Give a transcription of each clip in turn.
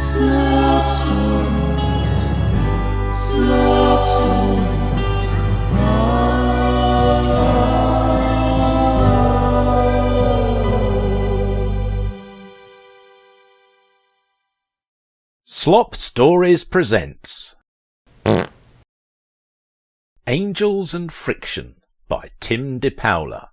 Slop Stories, Slop Stories. Slop Stories presents Angels and Friction by Tim DePaola.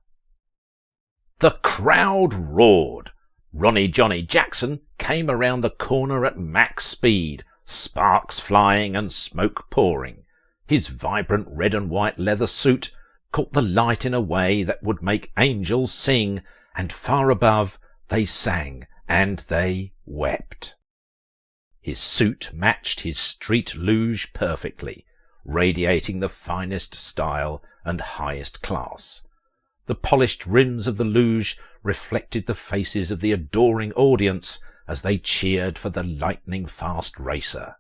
The crowd roared. Ronnie Johnny Jackson came around the corner at max speed, sparks flying and smoke pouring. His vibrant red and white leather suit caught the light in a way that would make angels sing, and far above they sang and they wept. His suit matched his street luge perfectly, radiating the finest style and highest class. The polished rims of the luge reflected the faces of the adoring audience as they cheered for the lightning-fast racer.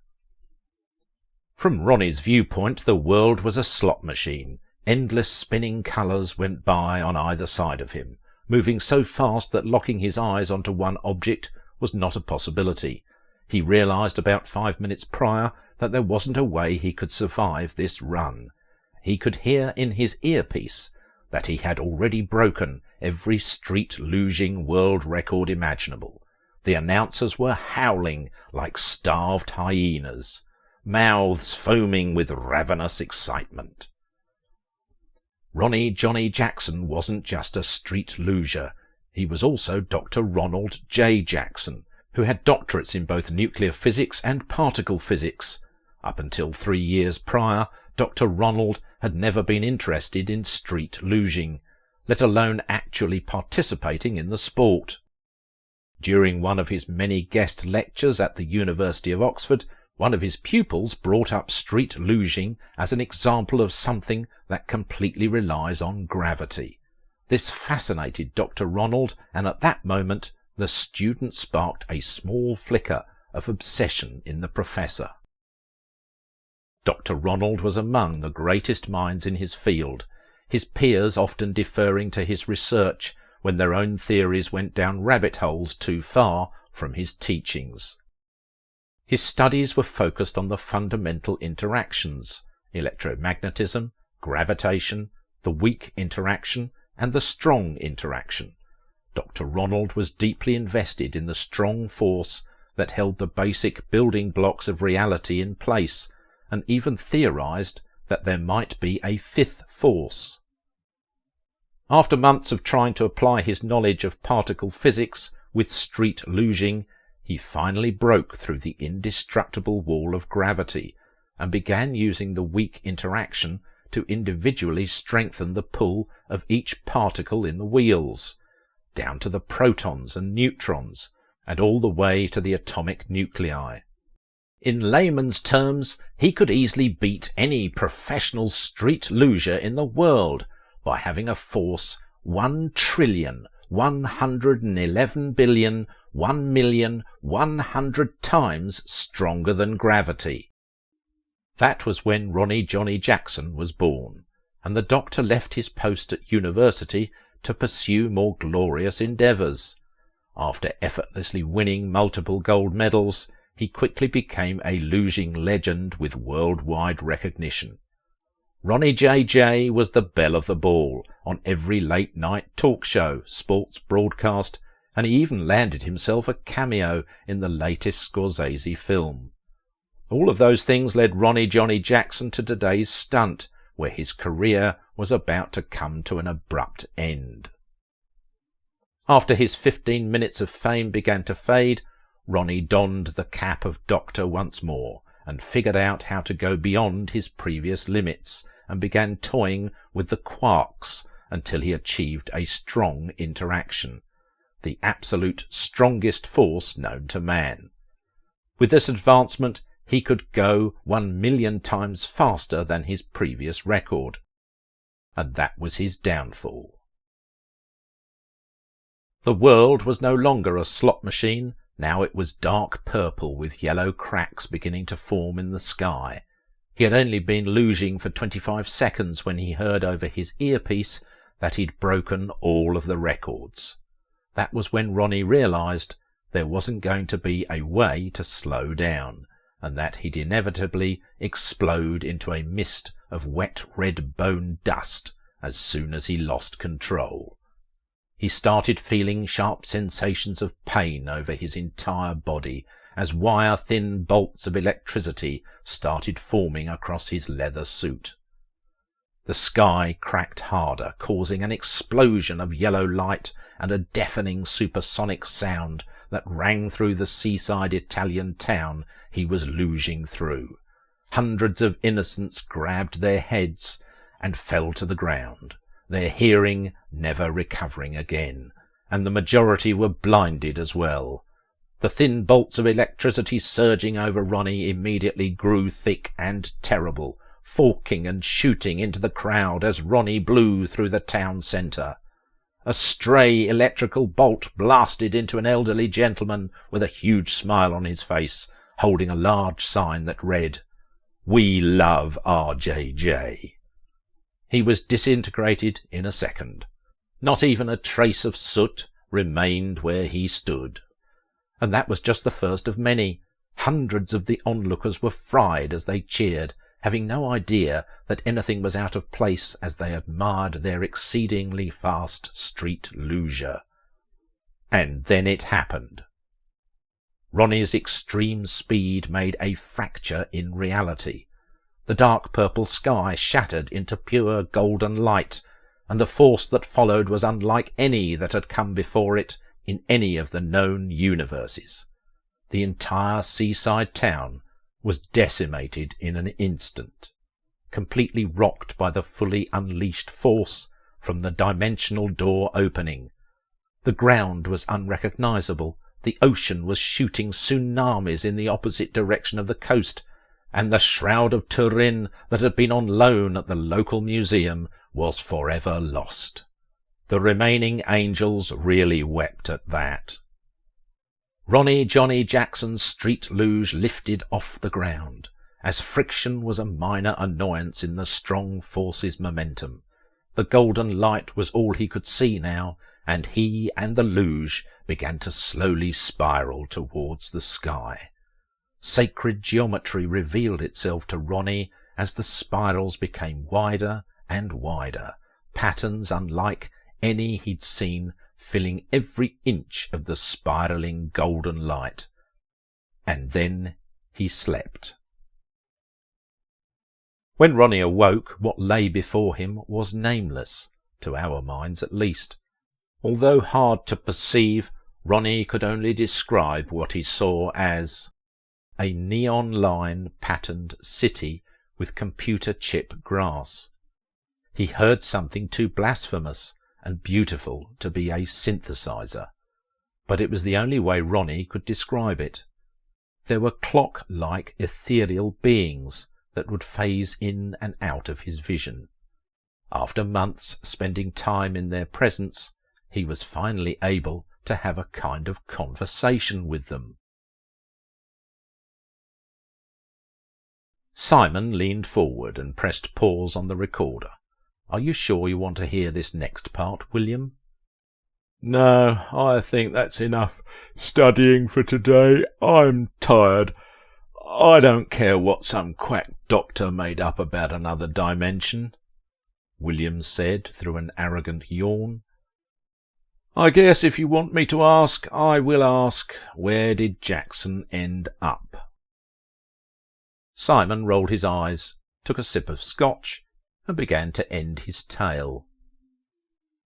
From Ronnie's viewpoint, the world was a slot machine. Endless spinning colours went by on either side of him, moving so fast that locking his eyes onto one object was not a possibility. He realised about 5 minutes prior that there wasn't a way he could survive this run. He could hear in his earpiece that he had already broken every street luging world record imaginable. The announcers were howling like starved hyenas, mouths foaming with ravenous excitement. Ronnie Johnny Jackson wasn't just a street luger. He was also Dr. Ronald J. Jackson, who had doctorates in both nuclear physics and particle physics. Up until 3 years prior, Dr. Ronald had never been interested in street luging, let alone actually participating in the sport. During one of his many guest lectures at the University of Oxford, one of his pupils brought up street luging as an example of something that completely relies on gravity. This fascinated Dr. Ronald, and at that moment the student sparked a small flicker of obsession in the professor. Dr. Ronald was among the greatest minds in his field, his peers often deferring to his research when their own theories went down rabbit holes too far from his teachings. His studies were focused on the fundamental interactions: electromagnetism, gravitation, the weak interaction, and the strong interaction. Dr. Ronald was deeply invested in the strong force that held the basic building blocks of reality in place, and even theorized that there might be a fifth force. After months of trying to apply his knowledge of particle physics with street luging, he finally broke through the indestructible wall of gravity and began using the weak interaction to individually strengthen the pull of each particle in the wheels, down to the protons and neutrons, and all the way to the atomic nuclei. In layman's terms, he could easily beat any professional street luger in the world by having a force 1,111,000,000,100 times stronger than gravity. That was when Ronnie Johnny Jackson was born, and the doctor left his post at university to pursue more glorious endeavours. After effortlessly winning multiple gold medals, he quickly became a luging legend with worldwide recognition. Ronnie J.J. was the belle of the ball on every late-night talk show, sports broadcast, and he even landed himself a cameo in the latest Scorsese film. All of those things led Ronnie Johnny Jackson to today's stunt, where his career was about to come to an abrupt end. After his 15 minutes of fame began to fade, Ronnie donned the cap of doctor once more and figured out how to go beyond his previous limits and began toying with the quarks until he achieved a strong interaction, the absolute strongest force known to man. With this advancement, he could go 1,000,000 times faster than his previous record. And that was his downfall. The world was no longer a slot machine. Now it was dark purple with yellow cracks beginning to form in the sky. He had only been luging for 25 seconds when he heard over his earpiece that he'd broken all of the records. That was when Ronnie realised there wasn't going to be a way to slow down, and that he'd inevitably explode into a mist of wet red bone dust as soon as he lost control. He started feeling sharp sensations of pain over his entire body as wire-thin bolts of electricity started forming across his leather suit. The sky cracked harder, causing an explosion of yellow light and a deafening supersonic sound that rang through the seaside Italian town he was luging through. Hundreds of innocents grabbed their heads and fell to the ground, their hearing never recovering again, and the majority were blinded as well. The thin bolts of electricity surging over Ronnie immediately grew thick and terrible, forking and shooting into the crowd as Ronnie blew through the town centre. A stray electrical bolt blasted into an elderly gentleman with a huge smile on his face, holding a large sign that read, "We love RJJ." He was disintegrated in a second. Not even a trace of soot remained where he stood. And that was just the first of many. Hundreds of the onlookers were fried as they cheered, having no idea that anything was out of place as they admired their exceedingly fast street luger. And then it happened. Ronnie's extreme speed made a fracture in reality. The dark purple sky shattered into pure golden light, and the force that followed was unlike any that had come before it in any of the known universes. The entire seaside town was decimated in an instant, completely rocked by the fully unleashed force from the dimensional door opening. The ground was unrecognizable, the ocean was shooting tsunamis in the opposite direction of the coast, and the Shroud of Turin that had been on loan at the local museum was forever lost. The remaining angels really wept at that. Ronnie Johnny Jackson's street luge lifted off the ground, as friction was a minor annoyance in the strong force's momentum. The golden light was all he could see now, and he and the luge began to slowly spiral towards the sky. Sacred geometry revealed itself to Ronnie as the spirals became wider and wider, patterns unlike any he'd seen filling every inch of the spiralling golden light. And then he slept. When Ronnie awoke, what lay before him was nameless, to our minds at least. Although hard to perceive, Ronnie could only describe what he saw as a neon line patterned city with computer chip grass. He heard something too blasphemous and beautiful to be a synthesizer, but it was the only way Ronnie could describe it. There were clock-like ethereal beings that would phase in and out of his vision. After months spending time in their presence, he was finally able to have a kind of conversation with them. Simon leaned forward and pressed pause on the recorder. "Are you sure you want to hear this next part, William?" "No, I think that's enough studying for today. I'm tired. I don't care what some quack doctor made up about another dimension," William said through an arrogant yawn. "I guess if you want me to ask, I will ask, where did Jackson end up?" Simon rolled his eyes, took a sip of scotch, and began to end his tale.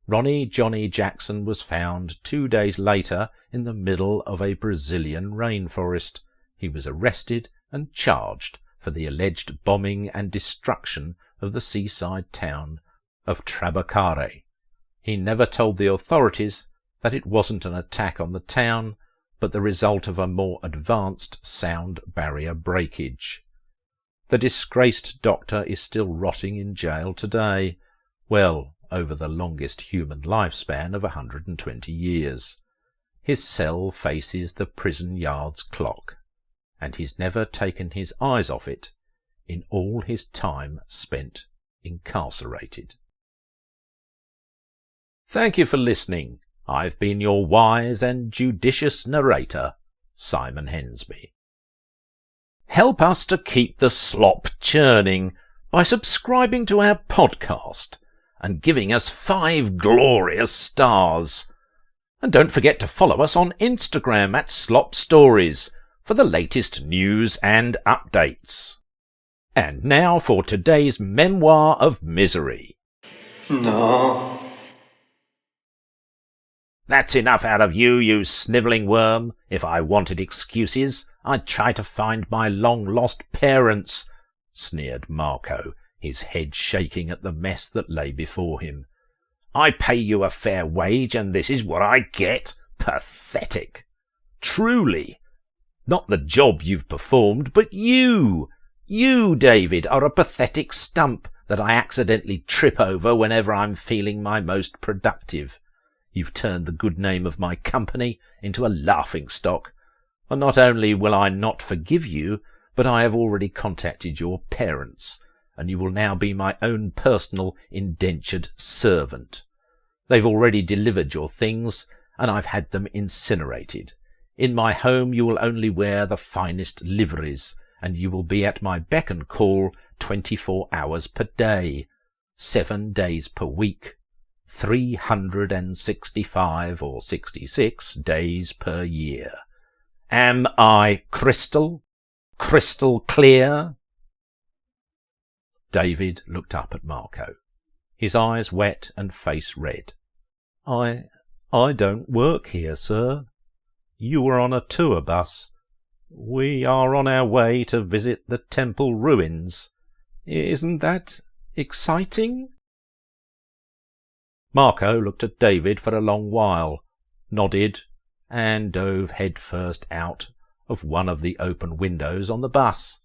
Ronnie Johnny Jackson was found 2 days later in the middle of a Brazilian rainforest. He was arrested and charged for the alleged bombing and destruction of the seaside town of Trabacare. He never told the authorities that it wasn't an attack on the town, but the result of a more advanced sound barrier breakage. The disgraced doctor is still rotting in jail today, well over the longest human lifespan of 120 years. His cell faces the prison yard's clock, and he's never taken his eyes off it in all his time spent incarcerated. Thank you for listening. I've been your wise and judicious narrator, Simon Hensby. Help us to keep the slop churning by subscribing to our podcast and giving us 5 glorious stars. And don't forget to follow us on Instagram at Slop Stories for the latest news and updates. And now for today's Memoir of Misery. No. That's enough out of you, you snivelling worm. If I wanted excuses, I'd try to find my long-lost parents, sneered Marco, his head shaking at the mess that lay before him. I pay you a fair wage, and this is what I get? Pathetic. Truly. Not the job you've performed, but you, David, are a pathetic stump that I accidentally trip over whenever I'm feeling my most productive. You've turned the good name of my company into a laughing-stock, and not only will I not forgive you, but I have already contacted your parents, and you will now be my own personal indentured servant. They've already delivered your things, and I've had them incinerated. In my home you will only wear the finest liveries, and you will be at my beck and call 24 hours per day, 7 days per week, 365 or 66 days per year. Am I crystal clear? David looked up at Marco, his eyes wet and face red. I don't work here, sir. You were on a tour bus. We are on our way to visit the temple ruins. Isn't that exciting? Marco looked at David for a long while, nodded, and dove headfirst out of one of the open windows on the bus.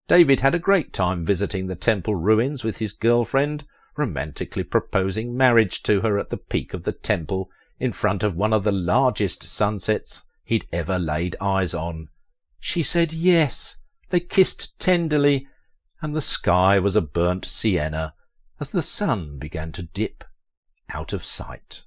David had a great time visiting the temple ruins with his girlfriend, romantically proposing marriage to her at the peak of the temple in front of one of the largest sunsets he'd ever laid eyes on. She said yes. They kissed tenderly, and the sky was a burnt sienna as the sun began to dip out of sight.